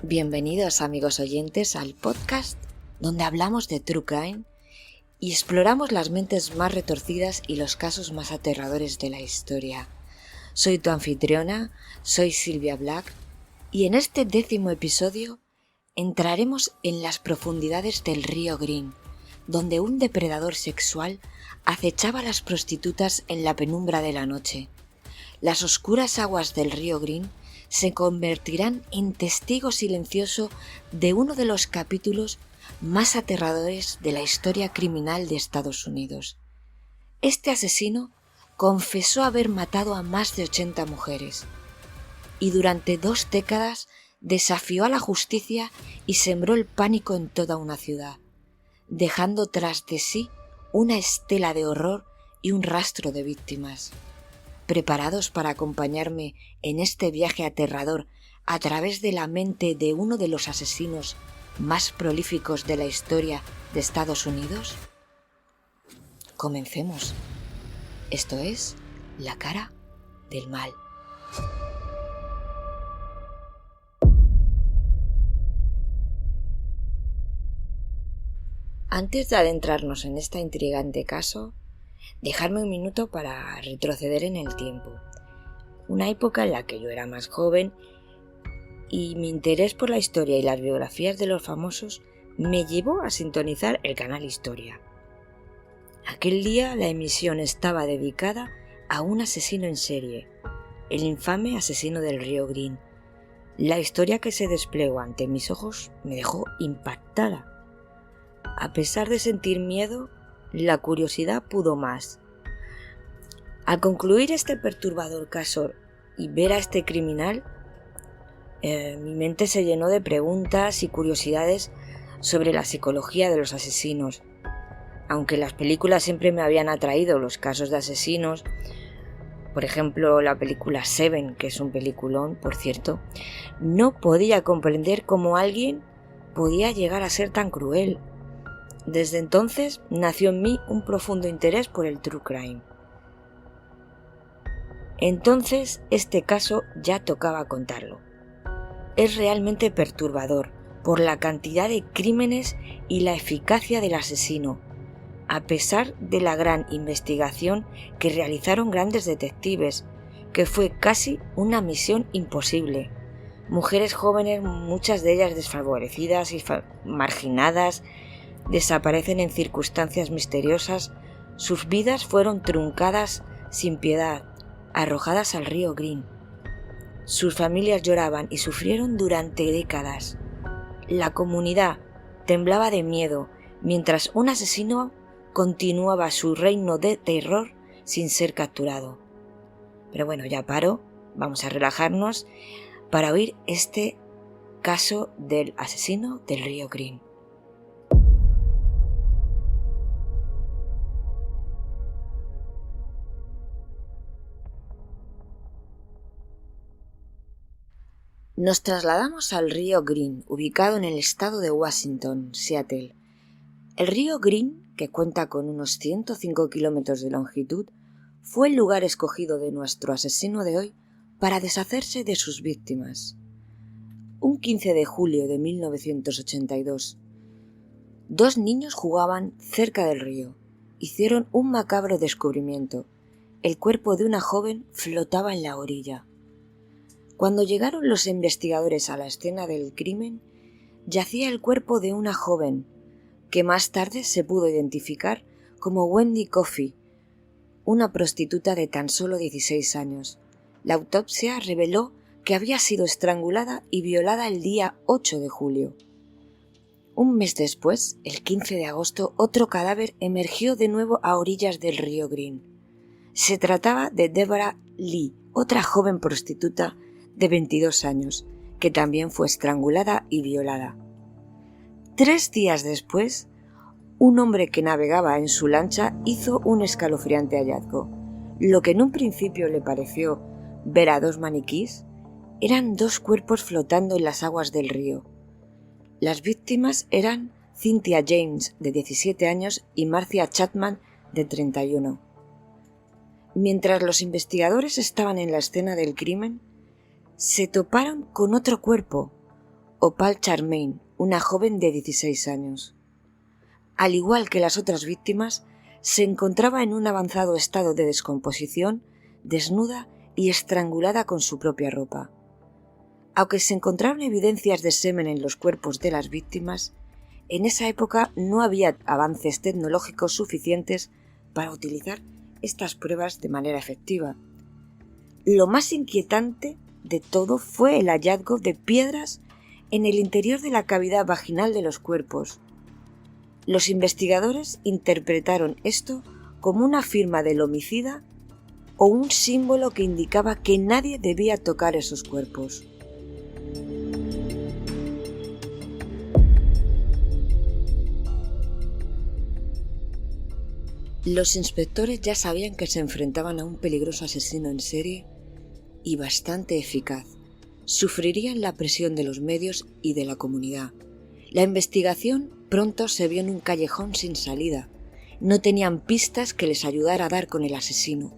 Bienvenidos amigos oyentes al podcast donde hablamos de True Crime y exploramos las mentes más retorcidas y los casos más aterradores de la historia. Soy tu anfitriona, soy Silvia Black y en este 10º episodio entraremos en las profundidades del río Green, donde un depredador sexual acechaba a las prostitutas en la penumbra de la noche. Las oscuras aguas del río Green se convertirán en testigo silencioso de uno de los capítulos más aterradores de la historia criminal de Estados Unidos. Este asesino confesó haber matado a más de 80 mujeres y durante 2 décadas desafió a la justicia y sembró el pánico en toda una ciudad, dejando tras de sí una estela de horror y un rastro de víctimas. ¿Preparados para acompañarme en este viaje aterrador a través de la mente de uno de los asesinos más prolíficos de la historia de Estados Unidos? Comencemos. Esto es La cara del mal. Antes de adentrarnos en este intrigante caso, dejadme un minuto para retroceder en el tiempo, una época en la que yo era más joven y mi interés por la historia y las biografías de los famosos me llevó a sintonizar el canal Historia. Aquel día la emisión estaba dedicada a un asesino en serie, el infame asesino del río Green. La historia que se desplegó ante mis ojos me dejó impactada. A pesar de sentir miedo, la curiosidad pudo más. Al concluir este perturbador caso y ver a este criminal, mi mente se llenó de preguntas y curiosidades sobre la psicología de los asesinos. Aunque las películas siempre me habían atraído los casos de asesinos, por ejemplo la película Seven, que es un peliculón, por cierto, no podía comprender cómo alguien podía llegar a ser tan cruel. Desde entonces nació en mí un profundo interés por el True Crime. Entonces este caso ya tocaba contarlo. Es realmente perturbador por la cantidad de crímenes y la eficacia del asesino, a pesar de la gran investigación que realizaron grandes detectives, que fue casi una misión imposible. Mujeres jóvenes, muchas de ellas desfavorecidas y marginadas, desaparecen en circunstancias misteriosas, sus vidas fueron truncadas sin piedad, arrojadas al río Green. Sus familias lloraban y sufrieron durante décadas. La comunidad temblaba de miedo mientras un asesino continuaba su reino de terror sin ser capturado. Pero bueno, ya paro, vamos a relajarnos para oír este caso del asesino del río Green. Nos trasladamos al río Green, ubicado en el estado de Washington, Seattle. El río Green, que cuenta con unos 105 kilómetros de longitud, fue el lugar escogido de nuestro asesino de hoy para deshacerse de sus víctimas. Un 15 de julio de 1982, 2 niños jugaban cerca del río. Hicieron un macabro descubrimiento. El cuerpo de una joven flotaba en la orilla. Cuando llegaron los investigadores a la escena del crimen, yacía el cuerpo de una joven, que más tarde se pudo identificar como Wendy Coffey, una prostituta de tan solo 16 años. La autopsia reveló que había sido estrangulada y violada el día 8 de julio. Un mes después, el 15 de agosto, otro cadáver emergió de nuevo a orillas del río Green. Se trataba de Deborah Lee, otra joven prostituta de 22 años, que también fue estrangulada y violada. 3 días después, un hombre que navegaba en su lancha hizo un escalofriante hallazgo. Lo que en un principio le pareció ver a 2 maniquís, eran 2 cuerpos flotando en las aguas del río. Las víctimas eran Cynthia James, de 17 años, y Marcia Chapman, de 31. Mientras los investigadores estaban en la escena del crimen, se toparon con otro cuerpo, Opal Charmaine, una joven de 16 años. Al igual que las otras víctimas, se encontraba en un avanzado estado de descomposición, desnuda y estrangulada con su propia ropa. Aunque se encontraron evidencias de semen en los cuerpos de las víctimas, en esa época no había avances tecnológicos suficientes para utilizar estas pruebas de manera efectiva. Lo más inquietante de todo fue el hallazgo de piedras en el interior de la cavidad vaginal de los cuerpos. Los investigadores interpretaron esto como una firma del homicida o un símbolo que indicaba que nadie debía tocar esos cuerpos. Los inspectores ya sabían que se enfrentaban a un peligroso asesino en serie y bastante eficaz. Sufrirían la presión de los medios y de la comunidad. La investigación pronto se vio en un callejón sin salida. No tenían pistas que les ayudara a dar con el asesino,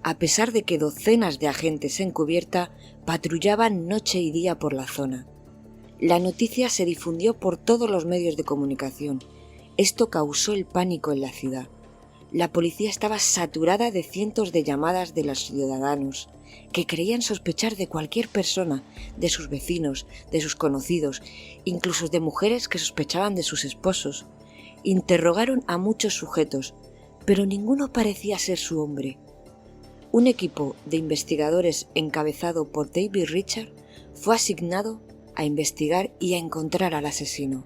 a pesar de que docenas de agentes encubierta patrullaban noche y día por la zona. La noticia se difundió por todos los medios de comunicación. Esto causó el pánico en la ciudad. La policía estaba saturada de cientos de llamadas de los ciudadanos que creían sospechar de cualquier persona, de sus vecinos, de sus conocidos, incluso de mujeres que sospechaban de sus esposos. Interrogaron a muchos sujetos, pero ninguno parecía ser su hombre. Un equipo de investigadores encabezado por David Richard fue asignado a investigar y a encontrar al asesino.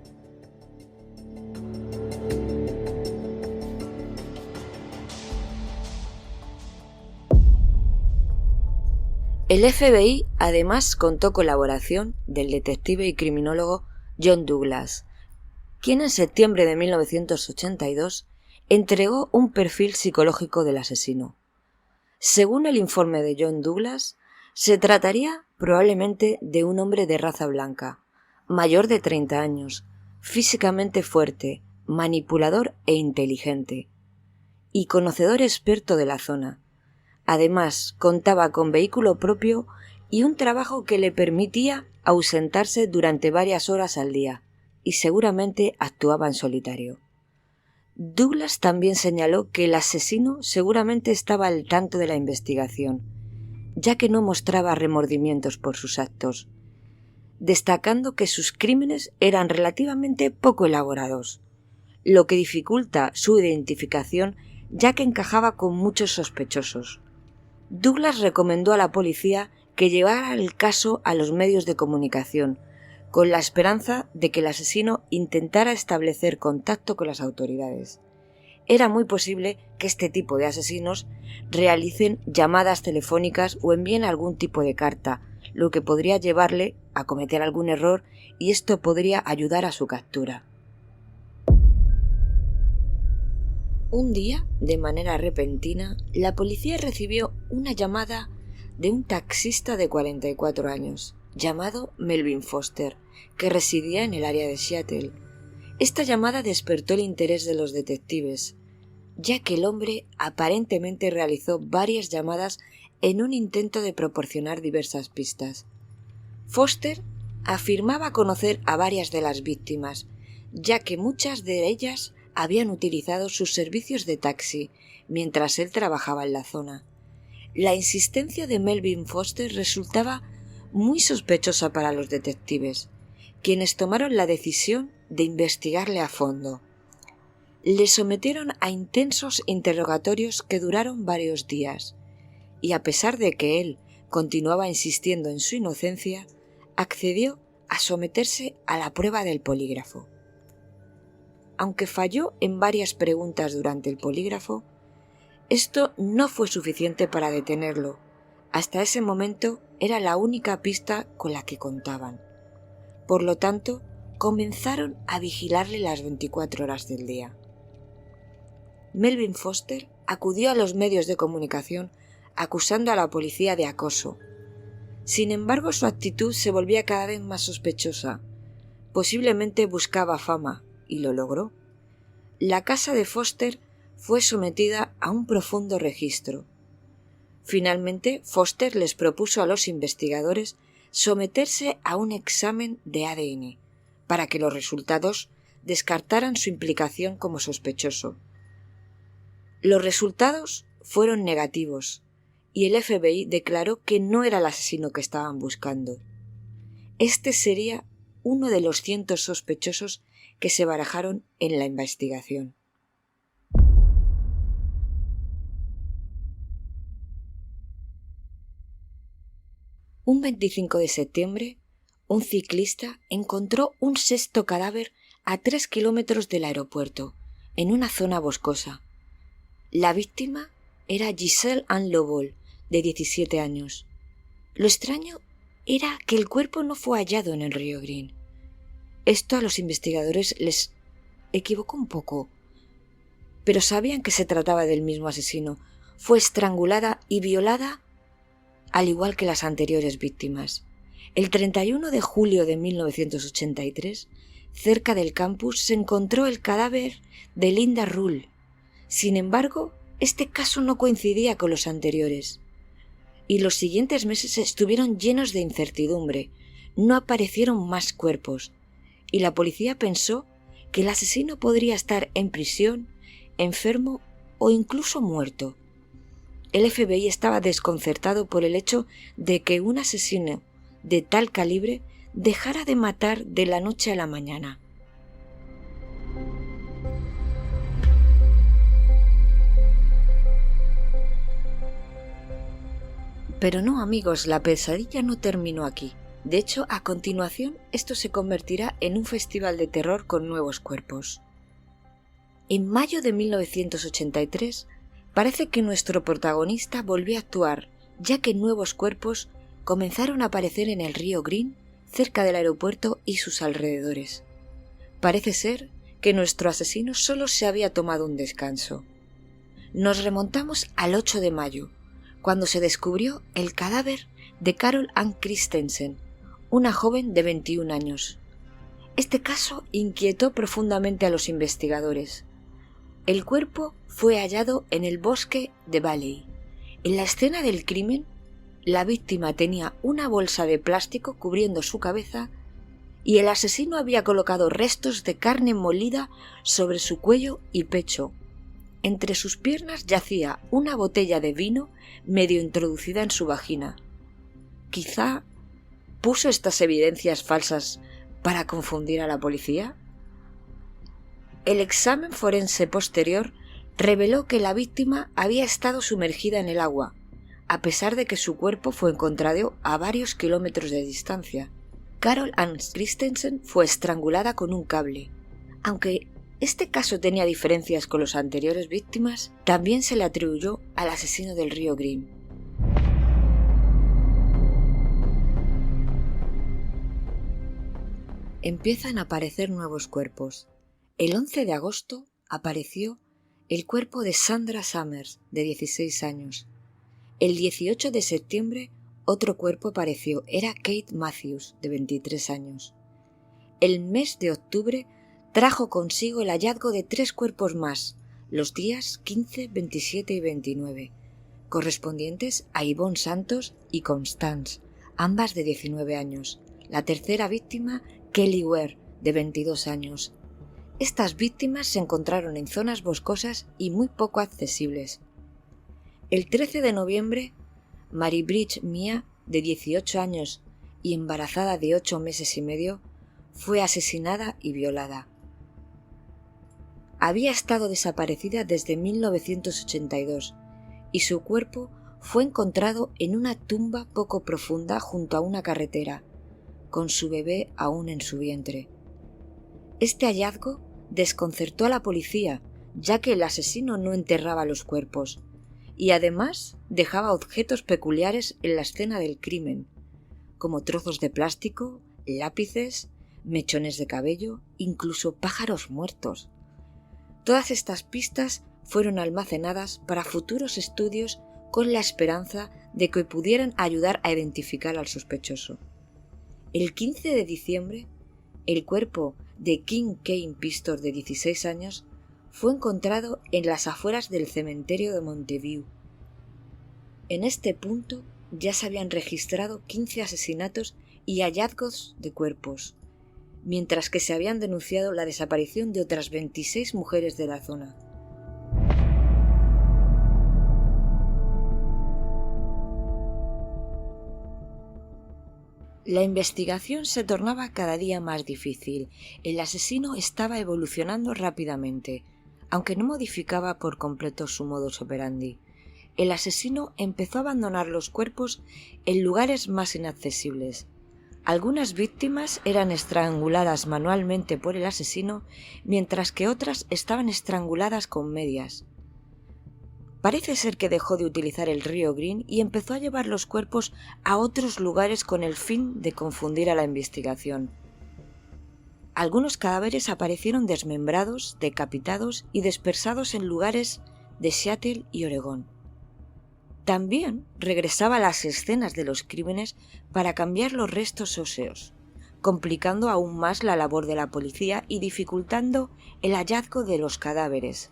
El FBI además contó colaboración del detective y criminólogo John Douglas, quien en septiembre de 1982 entregó un perfil psicológico del asesino. Según el informe de John Douglas, se trataría probablemente de un hombre de raza blanca, mayor de 30 años, físicamente fuerte, manipulador e inteligente, y conocedor experto de la zona. Además, contaba con vehículo propio y un trabajo que le permitía ausentarse durante varias horas al día, y seguramente actuaba en solitario. Douglas también señaló que el asesino seguramente estaba al tanto de la investigación, ya que no mostraba remordimientos por sus actos, destacando que sus crímenes eran relativamente poco elaborados, lo que dificulta su identificación ya que encajaba con muchos sospechosos. Douglas recomendó a la policía que llevara el caso a los medios de comunicación, con la esperanza de que el asesino intentara establecer contacto con las autoridades. Era muy posible que este tipo de asesinos realicen llamadas telefónicas o envíen algún tipo de carta, lo que podría llevarle a cometer algún error y esto podría ayudar a su captura. Un día, de manera repentina, la policía recibió una llamada de un taxista de 44 años, llamado Melvin Foster, que residía en el área de Seattle. Esta llamada despertó el interés de los detectives, ya que el hombre aparentemente realizó varias llamadas en un intento de proporcionar diversas pistas. Foster afirmaba conocer a varias de las víctimas, ya que muchas de ellas habían utilizado sus servicios de taxi mientras él trabajaba en la zona. La insistencia de Melvin Foster resultaba muy sospechosa para los detectives, quienes tomaron la decisión de investigarle a fondo. Le sometieron a intensos interrogatorios que duraron varios días, y a pesar de que él continuaba insistiendo en su inocencia, accedió a someterse a la prueba del polígrafo. Aunque falló en varias preguntas durante el polígrafo, esto no fue suficiente para detenerlo. Hasta ese momento era la única pista con la que contaban. Por lo tanto, comenzaron a vigilarle las 24 horas del día. Melvin Foster acudió a los medios de comunicación acusando a la policía de acoso. Sin embargo, su actitud se volvía cada vez más sospechosa. Posiblemente buscaba fama, y lo logró. La casa de Foster fue sometida a un profundo registro. Finalmente, Foster les propuso a los investigadores someterse a un examen de ADN para que los resultados descartaran su implicación como sospechoso. Los resultados fueron negativos y el FBI declaró que no era el asesino que estaban buscando. Este sería uno de los cientos sospechosos que se barajaron en la investigación. Un 25 de septiembre, un ciclista encontró un sexto cadáver a 3 kilómetros del aeropuerto, en una zona boscosa. La víctima era Giselle Ann Lovell, de 17 años. Lo extraño era que el cuerpo no fue hallado en el río Green. Esto a los investigadores les equivocó un poco, pero sabían que se trataba del mismo asesino. Fue estrangulada y violada al igual que las anteriores víctimas. El 31 de julio de 1983, cerca del campus, se encontró el cadáver de Linda Ruhl. Sin embargo, este caso no coincidía con los anteriores, y los siguientes meses estuvieron llenos de incertidumbre. No aparecieron más cuerpos, y la policía pensó que el asesino podría estar en prisión, enfermo o incluso muerto. El FBI estaba desconcertado por el hecho de que un asesino de tal calibre dejara de matar de la noche a la mañana. Pero no, amigos, la pesadilla no terminó aquí. De hecho, a continuación, esto se convertirá en un festival de terror con nuevos cuerpos. En mayo de 1983, parece que nuestro protagonista volvió a actuar, ya que nuevos cuerpos comenzaron a aparecer en el río Green, cerca del aeropuerto y sus alrededores. Parece ser que nuestro asesino solo se había tomado un descanso. Nos remontamos al 8 de mayo, cuando se descubrió el cadáver de Carol Ann Christensen, una joven de 21 años. Este caso inquietó profundamente a los investigadores. El cuerpo fue hallado en el bosque de Valley. En la escena del crimen, la víctima tenía una bolsa de plástico cubriendo su cabeza y el asesino había colocado restos de carne molida sobre su cuello y pecho. Entre sus piernas yacía una botella de vino medio introducida en su vagina. Quizá puso estas evidencias falsas para confundir a la policía. El examen forense posterior reveló que la víctima había estado sumergida en el agua, a pesar de que su cuerpo fue encontrado a varios kilómetros de distancia. Carol Ann Christensen fue estrangulada con un cable. Aunque este caso tenía diferencias con las anteriores víctimas, también se le atribuyó al asesino del río Green. Empiezan a aparecer nuevos cuerpos. El 11 de agosto apareció el cuerpo de Sandra Summers, de 16 años. El 18 de septiembre otro cuerpo apareció, era Kate Matthews, de 23 años. El mes de octubre trajo consigo el hallazgo de 3 cuerpos más, los días 15, 27 y 29, correspondientes a Yvonne Santos y Constance, ambas de 19 años. La tercera víctima, Kelly Ware, de 22 años. Estas víctimas se encontraron en zonas boscosas y muy poco accesibles. El 13 de noviembre, Mary Bridge Mia, de 18 años y embarazada de 8 meses y medio, fue asesinada y violada. Había estado desaparecida desde 1982 y su cuerpo fue encontrado en una tumba poco profunda junto a una carretera, con su bebé aún en su vientre. Este hallazgo desconcertó a la policía, ya que el asesino no enterraba los cuerpos y además dejaba objetos peculiares en la escena del crimen, como trozos de plástico, lápices, mechones de cabello, incluso pájaros muertos. Todas estas pistas fueron almacenadas para futuros estudios con la esperanza de que pudieran ayudar a identificar al sospechoso. El 15 de diciembre, el cuerpo de Kim Kane Pistor, de 16 años, fue encontrado en las afueras del cementerio de Mountview. En este punto ya se habían registrado 15 asesinatos y hallazgos de cuerpos, mientras que se habían denunciado la desaparición de otras 26 mujeres de la zona. La investigación se tornaba cada día más difícil. El asesino estaba evolucionando rápidamente, aunque no modificaba por completo su modus operandi. El asesino empezó a abandonar los cuerpos en lugares más inaccesibles. Algunas víctimas eran estranguladas manualmente por el asesino, mientras que otras estaban estranguladas con medias. Parece ser que dejó de utilizar el río Green y empezó a llevar los cuerpos a otros lugares con el fin de confundir a la investigación. Algunos cadáveres aparecieron desmembrados, decapitados y dispersados en lugares de Seattle y Oregón. También regresaba a las escenas de los crímenes para cambiar los restos óseos, complicando aún más la labor de la policía y dificultando el hallazgo de los cadáveres.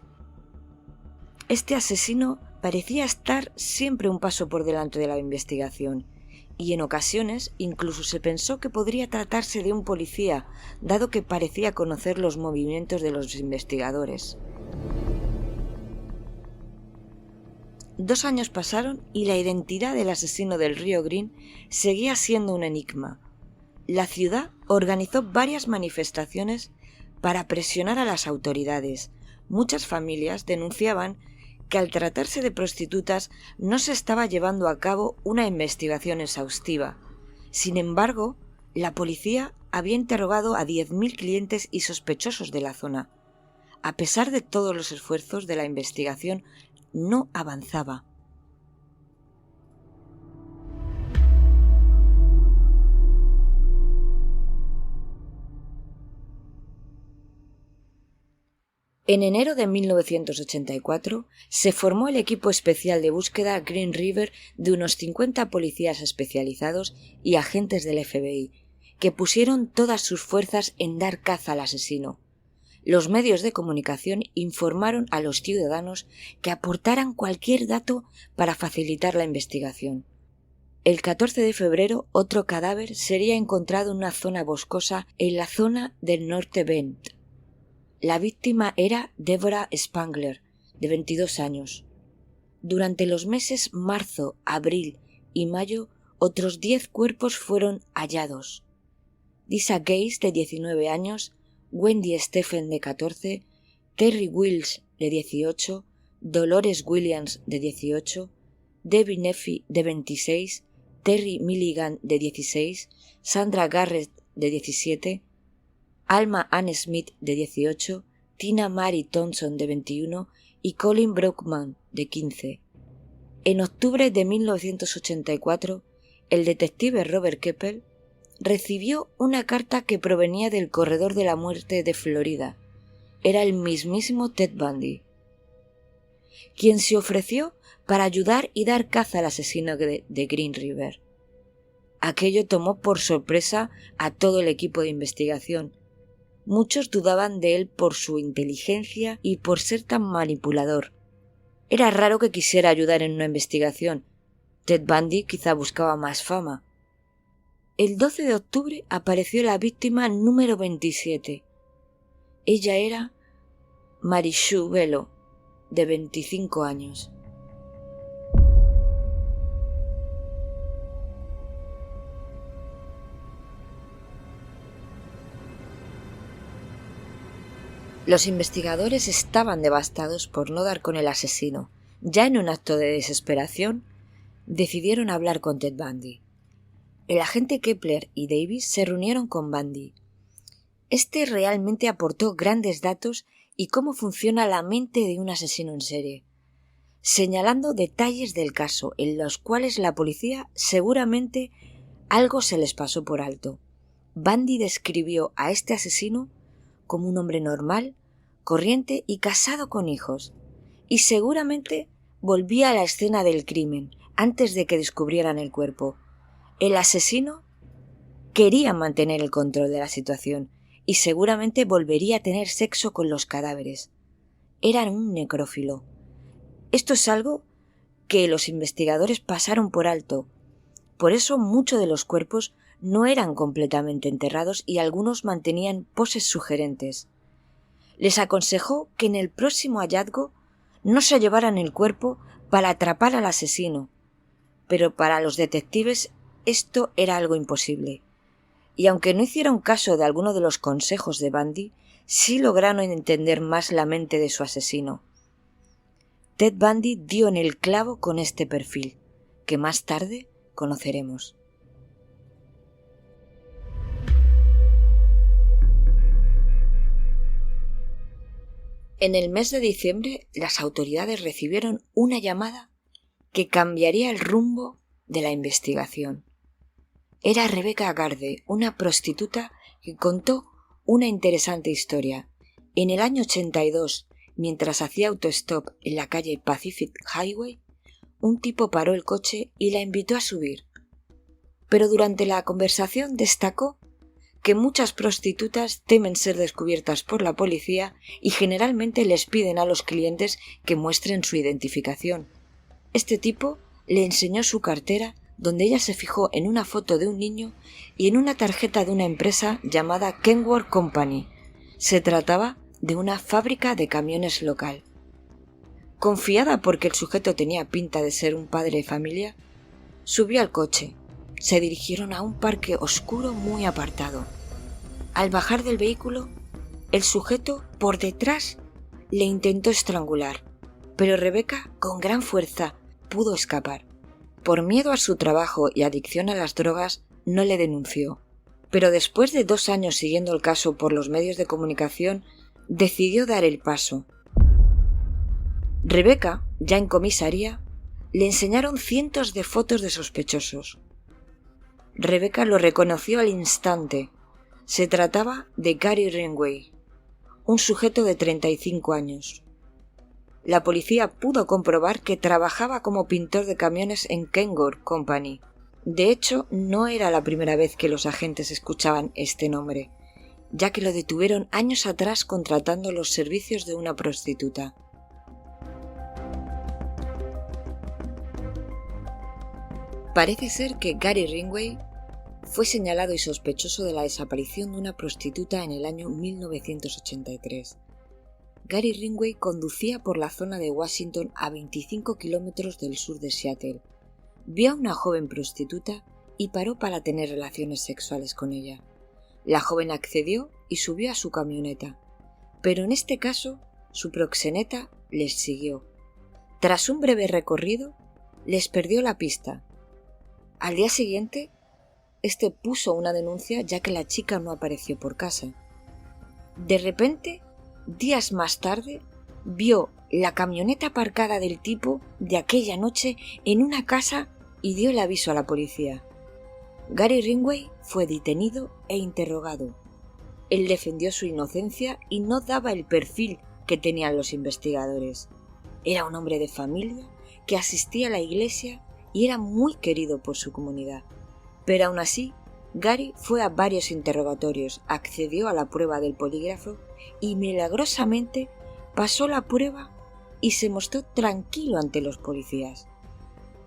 Este asesino parecía estar siempre un paso por delante de la investigación, y en ocasiones incluso se pensó que podría tratarse de un policía, dado que parecía conocer los movimientos de los investigadores. 2 años pasaron y la identidad del asesino del río Green seguía siendo un enigma. La ciudad organizó varias manifestaciones para presionar a las autoridades. Muchas familias denunciaban que al tratarse de prostitutas no se estaba llevando a cabo una investigación exhaustiva. Sin embargo, la policía había interrogado a 10.000 clientes y sospechosos de la zona. A pesar de todos los esfuerzos de la investigación, no avanzaba. En enero de 1984 se formó el equipo especial de búsqueda Green River de unos 50 policías especializados y agentes del FBI, que pusieron todas sus fuerzas en dar caza al asesino. Los medios de comunicación informaron a los ciudadanos que aportaran cualquier dato para facilitar la investigación. El 14 de febrero, otro cadáver sería encontrado en una zona boscosa en la zona del Norte Bend. La víctima era Deborah Spangler, de 22 años. Durante los meses marzo, abril y mayo, otros 10 cuerpos fueron hallados. Lisa Gaze, de 19 años, Wendy Stephen, de 14, Terry Wills, de 18, Dolores Williams, de 18, Debbie Neffy, de 26, Terry Milligan, de 16, Sandra Garrett, de 17, Alma Ann Smith, de 18, Tina Mary Thompson, de 21 y Colin Brockman, de 15. En octubre de 1984, el detective Robert Keppel recibió una carta que provenía del Corredor de la Muerte de Florida. Era el mismísimo Ted Bundy, quien se ofreció para ayudar y dar caza al asesino de Green River. Aquello tomó por sorpresa a todo el equipo de investigación. Muchos dudaban de él por su inteligencia y por ser tan manipulador. Era raro que quisiera ayudar en una investigación. Ted Bundy quizá buscaba más fama. El 12 de octubre apareció la víctima número 27. Ella era Marichou Bello, de 25 años. Los investigadores estaban devastados por no dar con el asesino. Ya en un acto de desesperación, decidieron hablar con Ted Bundy. El agente Kepler y Davis se reunieron con Bundy. Este realmente aportó grandes datos y cómo funciona la mente de un asesino en serie, señalando detalles del caso en los cuales la policía seguramente algo se les pasó por alto. Bundy describió a este asesino como un hombre normal, corriente y casado con hijos, y seguramente volvía a la escena del crimen antes de que descubrieran el cuerpo. El asesino quería mantener el control de la situación y seguramente volvería a tener sexo con los cadáveres. Era un necrófilo. Esto es algo que los investigadores pasaron por alto. Por eso muchos de los cuerpos no eran completamente enterrados y algunos mantenían poses sugerentes. Les aconsejó que en el próximo hallazgo no se llevaran el cuerpo para atrapar al asesino, pero para los detectives esto era algo imposible. Y aunque no hicieron caso de alguno de los consejos de Bundy, sí lograron entender más la mente de su asesino. Ted Bundy dio en el clavo con este perfil, que más tarde conoceremos. En el mes de diciembre, las autoridades recibieron una llamada que cambiaría el rumbo de la investigación. Era Rebecca Garde, una prostituta que contó una interesante historia. En el año 82, mientras hacía autostop en la calle Pacific Highway, un tipo paró el coche y la invitó a subir. Pero durante la conversación destacó que muchas prostitutas temen ser descubiertas por la policía y generalmente les piden a los clientes que muestren su identificación. Este tipo le enseñó su cartera, donde ella se fijó en una foto de un niño y en una tarjeta de una empresa llamada Kenworth Company. Se trataba de una fábrica de camiones local. Confiada porque el sujeto tenía pinta de ser un padre de familia, subió al coche. Se dirigieron a un parque oscuro muy apartado. Al bajar del vehículo, el sujeto por detrás le intentó estrangular, pero Rebecca, con gran fuerza, pudo escapar. Por miedo a su trabajo y adicción a las drogas, no le denunció. Pero después de 2 años siguiendo el caso por los medios de comunicación, decidió dar el paso. Rebecca, ya en comisaría, le enseñaron cientos de fotos de sospechosos. Rebecca lo reconoció al instante. Se trataba de Gary Ringway, un sujeto de 35 años. La policía pudo comprobar que trabajaba como pintor de camiones en Kenworth Company. De hecho, no era la primera vez que los agentes escuchaban este nombre, ya que lo detuvieron años atrás contratando los servicios de una prostituta. Parece ser que Gary Ringway fue señalado y sospechoso de la desaparición de una prostituta en el año 1983. Gary Ringway conducía por la zona de Washington a 25 kilómetros del sur de Seattle. Vio a una joven prostituta y paró para tener relaciones sexuales con ella. La joven accedió y subió a su camioneta, pero en este caso su proxeneta les siguió. Tras un breve recorrido, les perdió la pista. Al día siguiente, este puso una denuncia ya que la chica no apareció por casa. De repente, días más tarde, vio la camioneta aparcada del tipo de aquella noche en una casa y dio el aviso a la policía. Gary Ringway fue detenido e interrogado. Él defendió su inocencia y no daba el perfil que tenían los investigadores. Era un hombre de familia que asistía a la iglesia y era muy querido por su comunidad. Pero aún así, Gary fue a varios interrogatorios, accedió a la prueba del polígrafo y milagrosamente pasó la prueba y se mostró tranquilo ante los policías.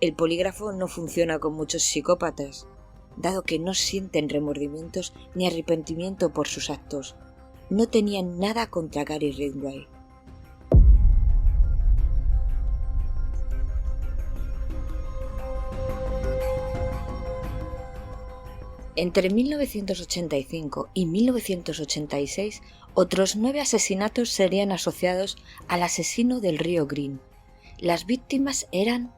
El polígrafo no funciona con muchos psicópatas, dado que no sienten remordimientos ni arrepentimiento por sus actos. No tenían nada contra Gary Ringway. Entre 1985 y 1986, otros 9 asesinatos serían asociados al asesino del río Green. Las víctimas eran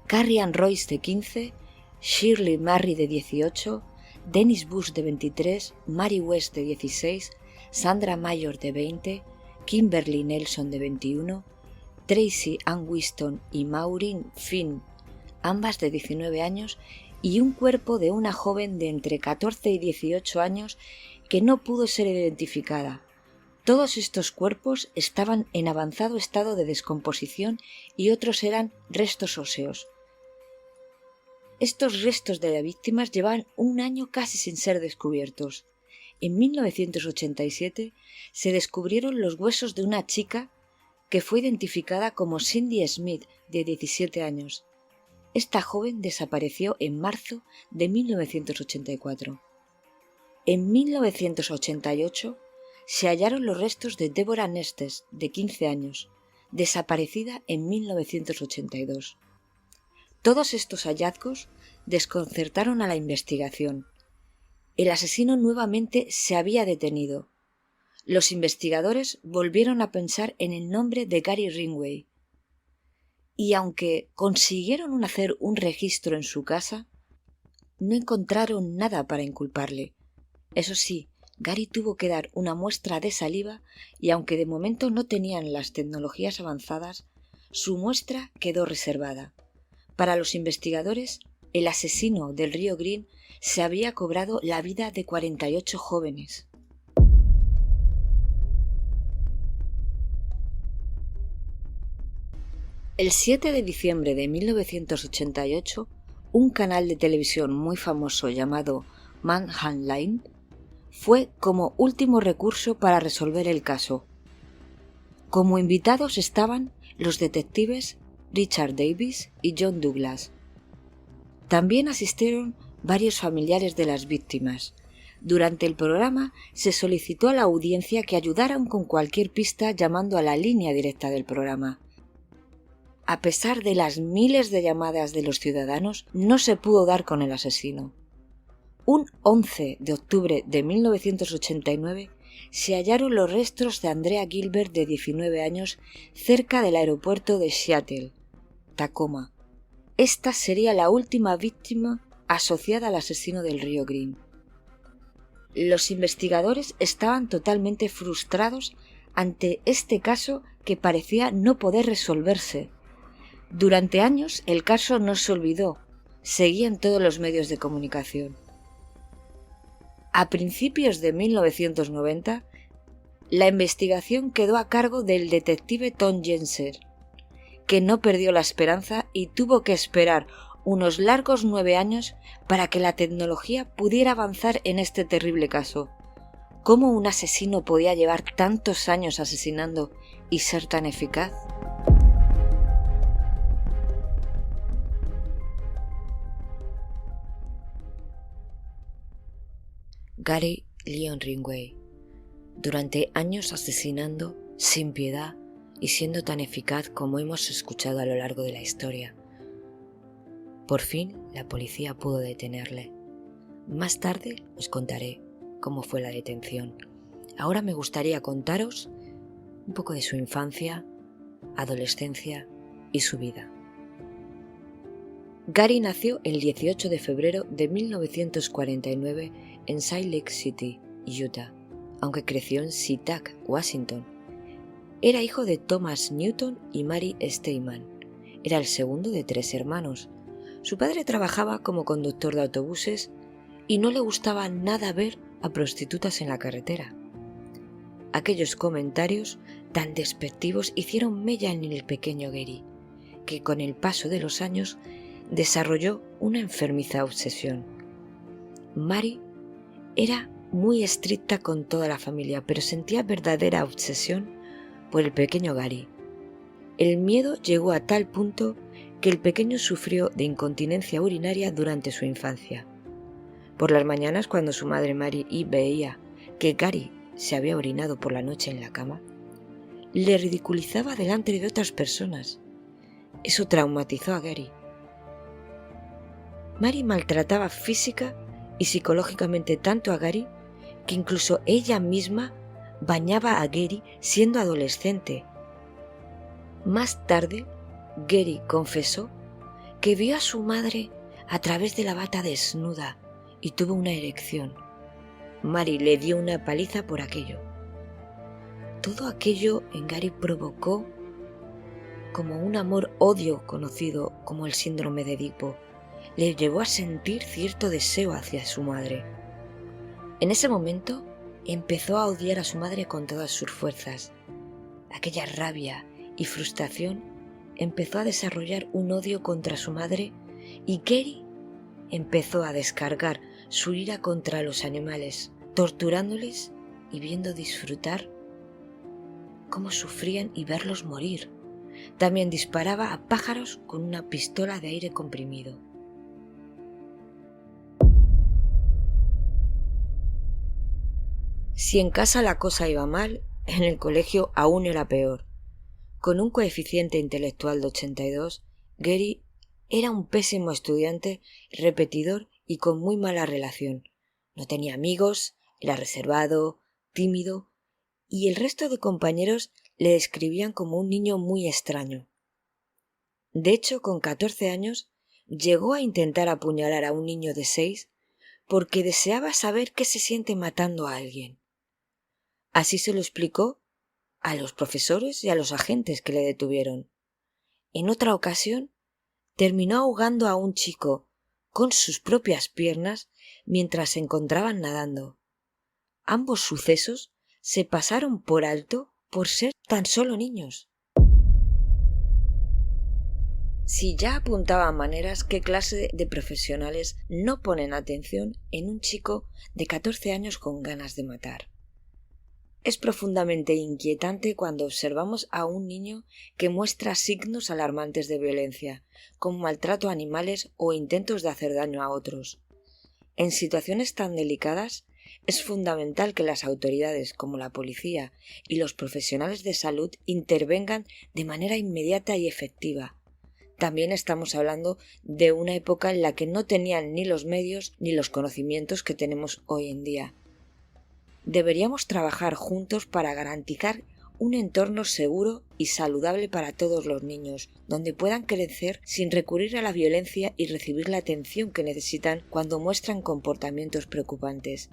Carrie Ann Royce de 15, Shirley Marry de 18, Dennis Bush de 23, Mary West de 16, Sandra Mayor de 20, Kimberly Nelson de 21, Tracy Ann Winston y Maureen Finn, ambas de 19 años, y un cuerpo de una joven de entre 14 y 18 años que no pudo ser identificada. Todos estos cuerpos estaban en avanzado estado de descomposición y otros eran restos óseos. Estos restos de las víctimas llevaban 1 año casi sin ser descubiertos. En 1987 se descubrieron los huesos de una chica que fue identificada como Cindy Smith, de 17 años. esta joven desapareció en marzo de 1984. En 1988 se hallaron los restos de Deborah Nestes, de 15 años, desaparecida en 1982. Todos estos hallazgos desconcertaron a la investigación. El asesino nuevamente se había detenido. Los investigadores volvieron a pensar en el nombre de Gary Ridgway. Y aunque consiguieron hacer un registro en su casa, no encontraron nada para inculparle. Eso sí, Gary tuvo que dar una muestra de saliva y aunque de momento no tenían las tecnologías avanzadas, su muestra quedó reservada. Para los investigadores, el asesino del Río Green se había cobrado la vida de 48 jóvenes. El 7 de diciembre de 1988, un canal de televisión muy famoso llamado Manhunt Line fue como último recurso para resolver el caso. Como invitados estaban los detectives Richard Davis y John Douglas. También asistieron varios familiares de las víctimas. Durante el programa se solicitó a la audiencia que ayudaran con cualquier pista llamando a la línea directa del programa. A pesar de las miles de llamadas de los ciudadanos, no se pudo dar con el asesino. Un 11 de octubre de 1989 se hallaron los restos de Andrea Gilbert, de 19 años, cerca del aeropuerto de Seattle, Tacoma. Esta sería la última víctima asociada al asesino del Río Green. Los investigadores estaban totalmente frustrados ante este caso que parecía no poder resolverse. Durante años el caso no se olvidó, seguía en todos los medios de comunicación. A principios de 1990, la investigación quedó a cargo del detective Tom Jensen, que no perdió la esperanza y tuvo que esperar unos largos 9 años para que la tecnología pudiera avanzar en este terrible caso. ¿Cómo un asesino podía llevar tantos años asesinando y ser tan eficaz? Gary Leon Ridgway, durante años asesinando sin piedad y siendo tan eficaz como hemos escuchado a lo largo de la historia. Por fin la policía pudo detenerle. Más tarde os contaré cómo fue la detención. Ahora me gustaría contaros un poco de su infancia, adolescencia y su vida. Gary nació el 18 de febrero de 1949 en Salt Lake City, Utah, aunque creció en SeaTac, Washington. Era hijo de Thomas Newton y Mary Steinman. Era el segundo de 3 hermanos. Su padre trabajaba como conductor de autobuses y no le gustaba nada ver a prostitutas en la carretera. Aquellos comentarios tan despectivos hicieron mella en el pequeño Gary, que con el paso de los años desarrolló una enfermiza obsesión. Mary era muy estricta con toda la familia, pero sentía verdadera obsesión por el pequeño Gary. El miedo llegó a tal punto que el pequeño sufrió de incontinencia urinaria durante su infancia. Por las mañanas, cuando su madre Mary veía que Gary se había orinado por la noche en la cama, le ridiculizaba delante de otras personas. Eso traumatizó a Gary. Mary maltrataba física y psicológicamente tanto a Gary que incluso ella misma bañaba a Gary siendo adolescente. Más tarde, Gary confesó que vio a su madre a través de la bata desnuda y tuvo una erección. Mary le dio una paliza por aquello. Todo aquello en Gary provocó como un amor-odio conocido como el síndrome de Edipo. Le llevó a sentir cierto deseo hacia su madre. En ese momento empezó a odiar a su madre con todas sus fuerzas. Aquella rabia y frustración empezó a desarrollar un odio contra su madre y Gary empezó a descargar su ira contra los animales, torturándoles y viendo disfrutar cómo sufrían y verlos morir. También disparaba a pájaros con una pistola de aire comprimido. Si en casa la cosa iba mal, en el colegio aún era peor. Con un coeficiente intelectual de 82, Gary era un pésimo estudiante, repetidor y con muy mala relación. No tenía amigos, era reservado, tímido, y el resto de compañeros le describían como un niño muy extraño. De hecho, con 14 años, llegó a intentar apuñalar a un niño de 6 porque deseaba saber qué se siente matando a alguien. Así se lo explicó a los profesores y a los agentes que le detuvieron. En otra ocasión, terminó ahogando a un chico con sus propias piernas mientras se encontraban nadando. Ambos sucesos se pasaron por alto por ser tan solo niños. Si ya apuntaban maneras, ¿qué clase de profesionales no ponen atención en un chico de 14 años con ganas de matar? Es profundamente inquietante cuando observamos a un niño que muestra signos alarmantes de violencia, como maltrato a animales o intentos de hacer daño a otros. En situaciones tan delicadas, es fundamental que las autoridades como la policía y los profesionales de salud intervengan de manera inmediata y efectiva. También estamos hablando de una época en la que no tenían ni los medios ni los conocimientos que tenemos hoy en día. Deberíamos trabajar juntos para garantizar un entorno seguro y saludable para todos los niños, donde puedan crecer sin recurrir a la violencia y recibir la atención que necesitan cuando muestran comportamientos preocupantes.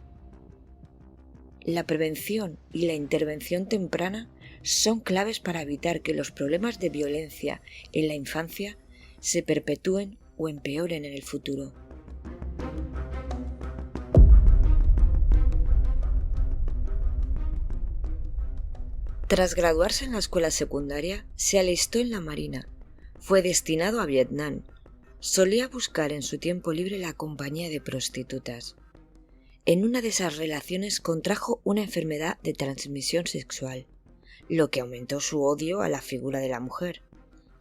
La prevención y la intervención temprana son claves para evitar que los problemas de violencia en la infancia se perpetúen o empeoren en el futuro. Tras graduarse en la escuela secundaria, se alistó en la Marina. Fue destinado a Vietnam. Solía buscar en su tiempo libre la compañía de prostitutas. En una de esas relaciones contrajo una enfermedad de transmisión sexual, lo que aumentó su odio a la figura de la mujer.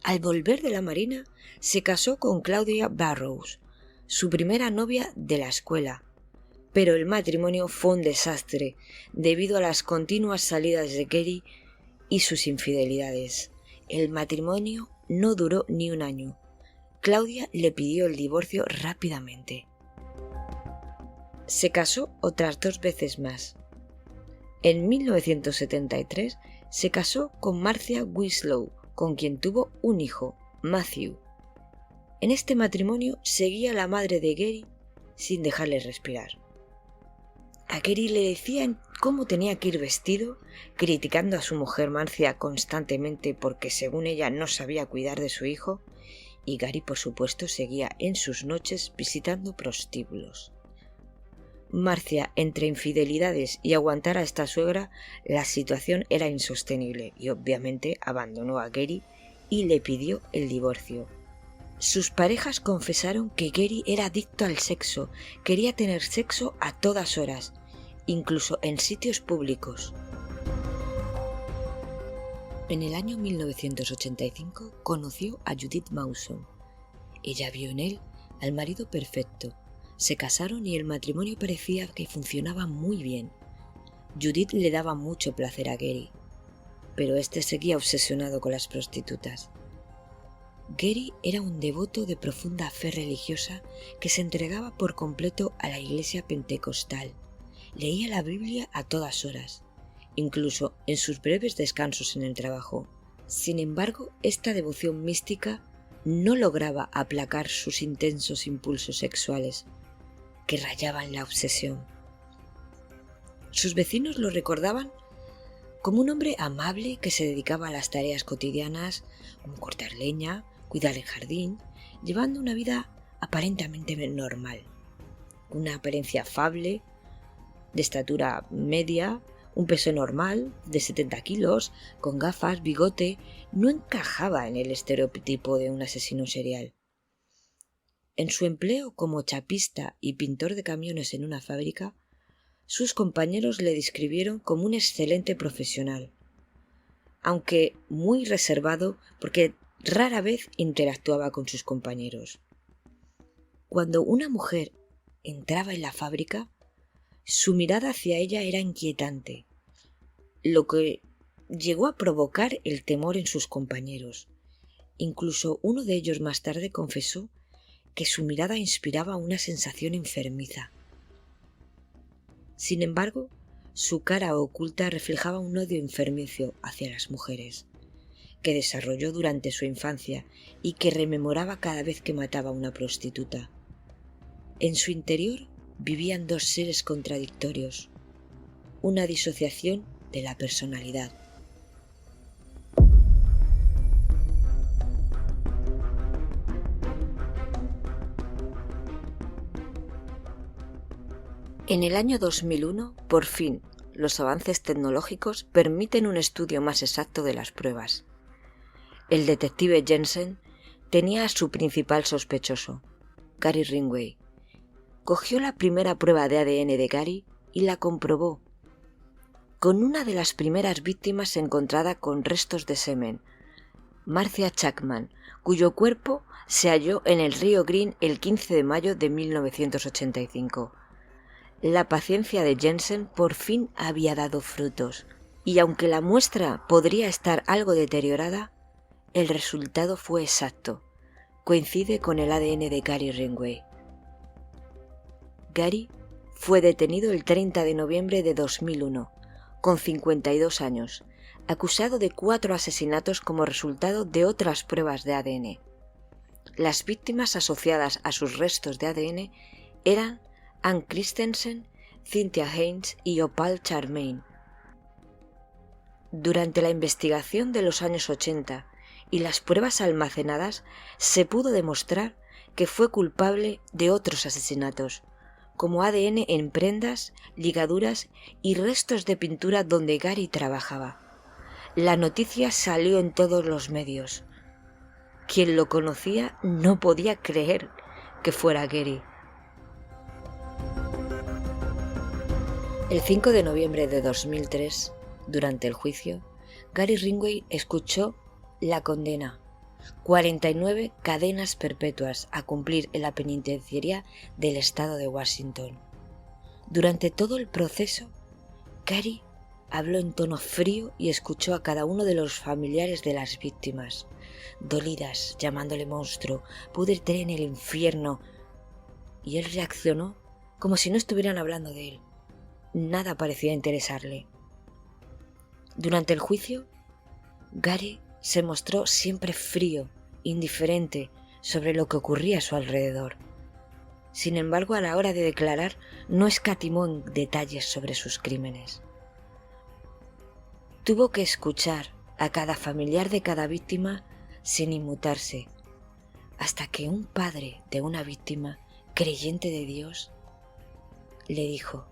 Al volver de la Marina, se casó con Claudia Barrows, su primera novia de la escuela. Pero el matrimonio fue un desastre debido a las continuas salidas de Gary y sus infidelidades. El matrimonio no duró ni un año. Claudia le pidió el divorcio rápidamente. Se casó otras 2 veces más. En 1973 se casó con Marcia Winslow, con quien tuvo un hijo, Matthew. En este matrimonio seguía la madre de Gary sin dejarle respirar. A Gary le decían cómo tenía que ir vestido, criticando a su mujer Marcia constantemente porque según ella no sabía cuidar de su hijo, y Gary por supuesto seguía en sus noches visitando prostíbulos. Marcia, entre infidelidades y aguantar a esta suegra, la situación era insostenible y obviamente abandonó a Gary y le pidió el divorcio. Sus parejas confesaron que Gary era adicto al sexo, quería tener sexo a todas horas, incluso en sitios públicos. En el año 1985 conoció a Judith Mawson. Ella vio en él al marido perfecto. Se casaron y el matrimonio parecía que funcionaba muy bien. Judith le daba mucho placer a Gary, pero este seguía obsesionado con las prostitutas. Gary era un devoto de profunda fe religiosa que se entregaba por completo a la iglesia pentecostal. Leía la Biblia a todas horas, incluso en sus breves descansos en el trabajo. Sin embargo, esta devoción mística no lograba aplacar sus intensos impulsos sexuales, que rayaban la obsesión. Sus vecinos lo recordaban como un hombre amable que se dedicaba a las tareas cotidianas, como cortar leña, cuidar el jardín, llevando una vida aparentemente normal. Una apariencia afable, de estatura media, un peso normal, de 70 kilos, con gafas, bigote, no encajaba en el estereotipo de un asesino serial. En su empleo como chapista y pintor de camiones en una fábrica, sus compañeros le describieron como un excelente profesional. aunque muy reservado porque rara vez interactuaba con sus compañeros. Cuando una mujer entraba en la fábrica, su mirada hacia ella era inquietante, lo que llegó a provocar el temor en sus compañeros. Incluso uno de ellos más tarde confesó que su mirada inspiraba una sensación enfermiza. Sin embargo, su cara oculta reflejaba un odio enfermizo hacia las mujeres, que desarrolló durante su infancia y que rememoraba cada vez que mataba a una prostituta. En su interior vivían dos seres contradictorios, una disociación de la personalidad. En el año 2001, por fin, los avances tecnológicos permiten un estudio más exacto de las pruebas. El detective Jensen tenía a su principal sospechoso, Gary Ringway. Cogió la primera prueba de ADN de Gary y la comprobó, con una de las primeras víctimas encontrada con restos de semen, Marcia Chapman, cuyo cuerpo se halló en el río Green el 15 de mayo de 1985. La paciencia de Jensen por fin había dado frutos, y aunque la muestra podría estar algo deteriorada, el resultado fue exacto. Coincide con el ADN de Gary Ringway. Gary fue detenido el 30 de noviembre de 2001, con 52 años, acusado de 4 asesinatos como resultado de otras pruebas de ADN. Las víctimas asociadas a sus restos de ADN eran Ann Christensen, Cynthia Haynes y Opal Charmaine. Durante la investigación de los años 80 y las pruebas almacenadas, se pudo demostrar que fue culpable de otros asesinatos, como ADN en prendas, ligaduras y restos de pintura donde Gary trabajaba. La noticia salió en todos los medios. Quien lo conocía no podía creer que fuera Gary. El 5 de noviembre de 2003, durante el juicio, Gary Ringway escuchó la condena: 49 cadenas perpetuas a cumplir en la penitenciaría del estado de Washington. Durante todo el proceso, Gary habló en tono frío y escuchó a cada uno de los familiares de las víctimas, dolidas, llamándole monstruo, púdrete en el infierno, y él reaccionó como si no estuvieran hablando de él. Nada parecía interesarle. Durante el juicio, Gary se mostró siempre frío, indiferente sobre lo que ocurría a su alrededor. Sin embargo, a la hora de declarar, no escatimó en detalles sobre sus crímenes. Tuvo que escuchar a cada familiar de cada víctima sin inmutarse, hasta que un padre de una víctima, creyente de Dios, le dijo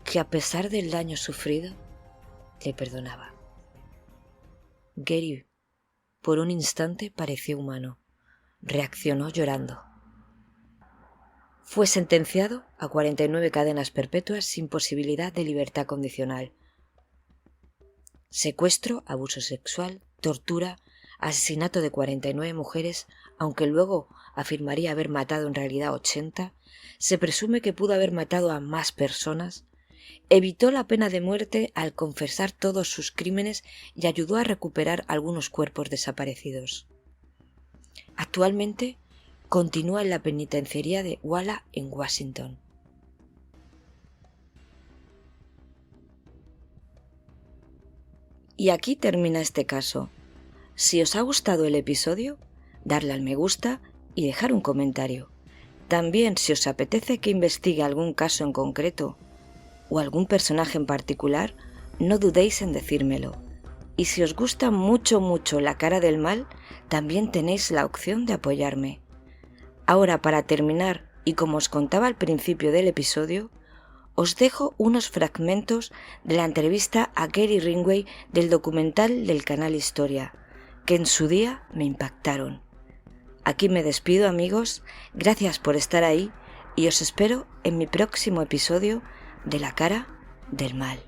que a pesar del daño sufrido, le perdonaba. Gary, por un instante, pareció humano. Reaccionó llorando. Fue sentenciado a 49 cadenas perpetuas sin posibilidad de libertad condicional. Secuestro, abuso sexual, tortura, asesinato de 49 mujeres, aunque luego afirmaría haber matado en realidad 80, se presume que pudo haber matado a más personas. Evitó la pena de muerte al confesar todos sus crímenes y ayudó a recuperar algunos cuerpos desaparecidos. Actualmente continúa en la penitenciaría de Walla en Washington. Y aquí termina este caso. Si os ha gustado el episodio, darle al me gusta y dejar un comentario. También, si os apetece que investigue algún caso en concreto o algún personaje en particular, no dudéis en decírmelo. Y si os gusta mucho La cara del mal, también tenéis la opción de apoyarme. Ahora, para terminar, y como os contaba al principio del episodio, os dejo unos fragmentos de la entrevista a Gary Ringway del documental del canal Historia, que en su día me impactaron. Aquí me despido, amigos, gracias por estar ahí y os espero en mi próximo episodio de La cara del mal.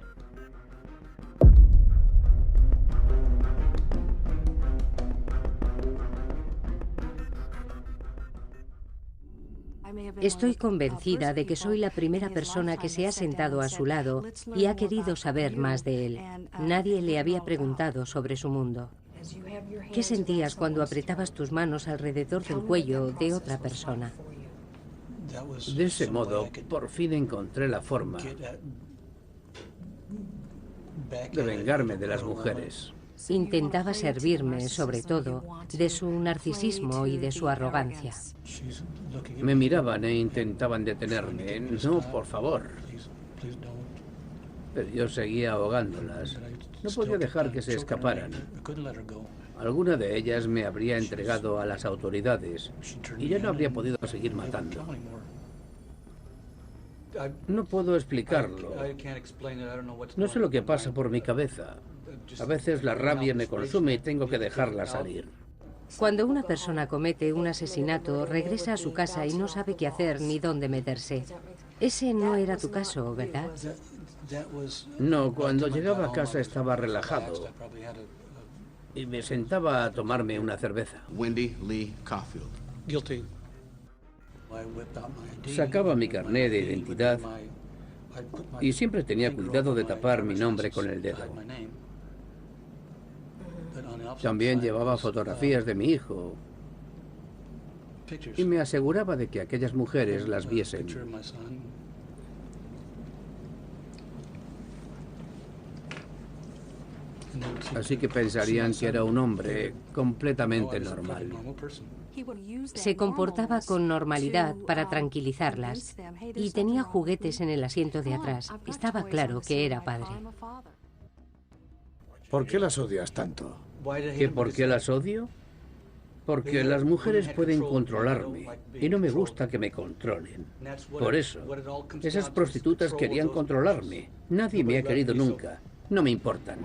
Estoy convencida de que soy la primera persona que se ha sentado a su lado y ha querido saber más de él. Nadie le había preguntado sobre su mundo. ¿Qué sentías cuando apretabas tus manos alrededor del cuello de otra persona? De ese modo, por fin encontré la forma de vengarme de las mujeres. Intentaba servirme, sobre todo, de su narcisismo y de su arrogancia. Me miraban e intentaban detenerme. No, por favor. Pero yo seguía ahogándolas. No podía dejar que se escaparan. Alguna de ellas me habría entregado a las autoridades y ya no habría podido seguir matando. No puedo explicarlo. No sé lo que pasa por mi cabeza. A veces la rabia me consume y tengo que dejarla salir. Cuando una persona comete un asesinato, regresa a su casa y no sabe qué hacer ni dónde meterse. Ese no era tu caso, ¿verdad? No, cuando llegaba a casa estaba relajado y me sentaba a tomarme una cerveza. Wendy Lee Caulfield. Guilty. Sacaba mi carné de identidad y siempre tenía cuidado de tapar mi nombre con el dedo. También llevaba fotografías de mi hijo y me aseguraba de que aquellas mujeres las viesen. Así que pensarían que era un hombre completamente normal. Se comportaba con normalidad para tranquilizarlas y tenía juguetes en el asiento de atrás. Estaba claro que era padre. ¿Por qué las odias tanto? ¿Que por qué las odio? Porque las mujeres pueden controlarme y no me gusta que me controlen. Por eso, esas prostitutas querían controlarme. Nadie me ha querido nunca. No me importan.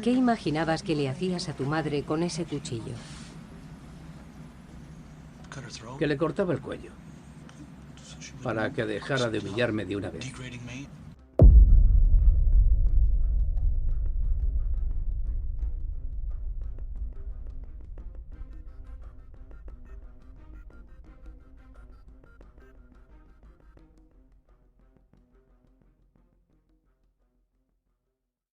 ¿Qué imaginabas que le hacías a tu madre con ese cuchillo? Que le cortaba el cuello para que dejara de humillarme de una vez.